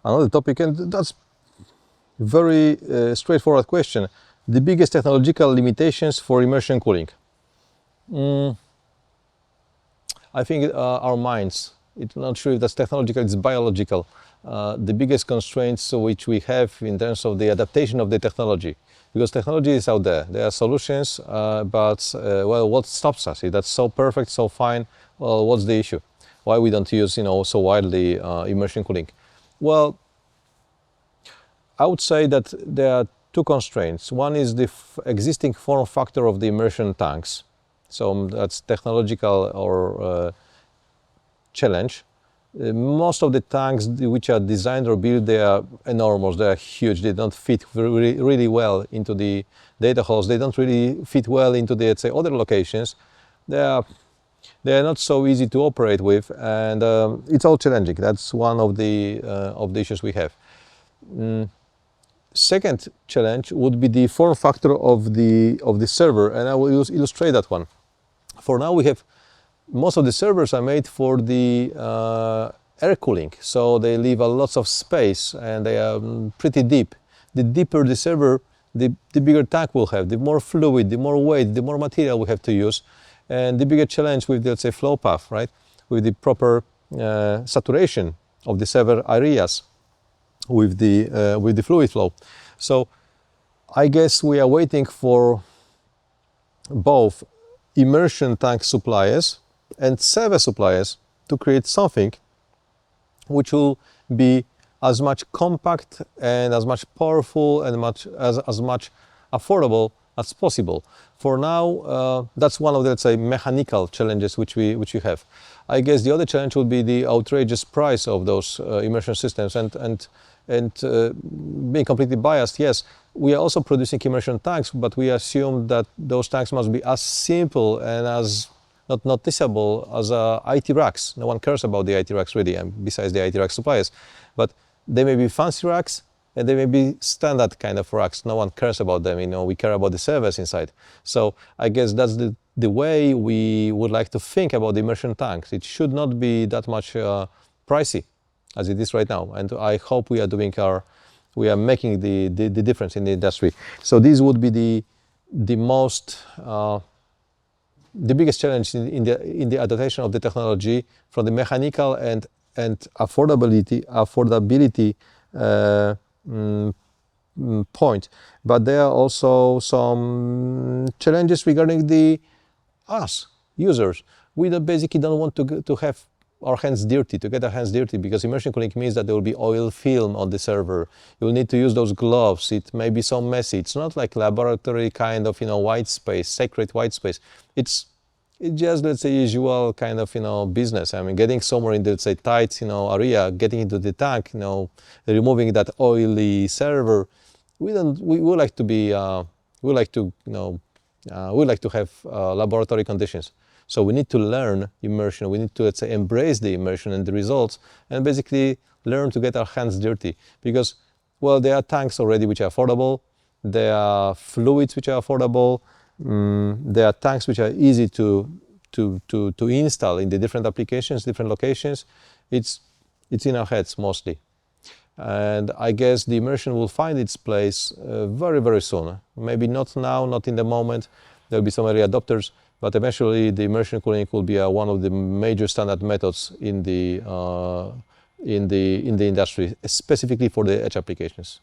another topic, and that's very straightforward question. The biggest technological limitations for immersion cooling. I think our minds. It's not sure if that's technological, it's biological. The biggest constraints which we have in terms of the adaptation of the technology. Because technology is out there. There are solutions, but well, what stops us? If that's so perfect, so fine, well, what's the issue? Why we don't use, so widely immersion cooling? Well, I would say that there are two constraints. One is the existing form factor of the immersion tanks. So that's technological or challenge. Most of the tanks which are designed or built, they are enormous, they are huge, they don't fit really well into the data halls, they don't really fit well into the, let's say, other locations. They are not so easy to operate with, and it's all challenging. That's one of the issues we have. Second challenge would be the form factor of the server, and I will illustrate that one. For now, we have most of the servers are made for the air cooling, so they leave a lot of space and they are pretty deep. The deeper the server, the bigger tank will have, the more fluid, the more weight, the more material we have to use, and the bigger challenge with the, let's say, flow path, right? With the proper saturation of the server areas with the fluid flow. So I guess we are waiting for both immersion tank suppliers and server suppliers to create something which will be as much compact and as much powerful and as much affordable as possible. For now, that's one of the, let's say, mechanical challenges which we have. I guess the other challenge would be the outrageous price of those immersion systems, and being completely biased, yes, we are also producing immersion tanks, but we assume that those tanks must be as simple and as not noticeable as IT racks. No one cares about the IT racks really, besides the IT rack suppliers. But they may be fancy racks and they may be standard kind of racks. No one cares about them, we care about the servers inside. So I guess that's the way we would like to think about the immersion tanks. It should not be that much pricey as it is right now. And I hope we are making the difference in the industry. So this would be the most the biggest challenge in the adaptation of the technology from the mechanical and affordability point. But there are also some challenges regarding us users. We basically don't want to have our hands dirty, because immersion cooling means that there will be oil film on the server. You'll need to use those gloves. It may be so messy. It's not like laboratory kind of, white space, sacred white space. It's just, let's say, usual kind of, business. I mean, getting somewhere in the, let's say, tight, area, getting into the tank, removing that oily server. We would like to have laboratory conditions. So we need to learn immersion. We need to, let's say, embrace the immersion and the results, and basically learn to get our hands dirty. Because, well, there are tanks already which are affordable. There are fluids which are affordable. There are tanks which are easy to install in the different applications, different locations. It's in our heads mostly. And I guess the immersion will find its place very, very soon. Maybe not now, not in the moment. There'll be some early adopters. But eventually, the immersion cooling will be one of the major standard methods in the industry, specifically for the edge applications.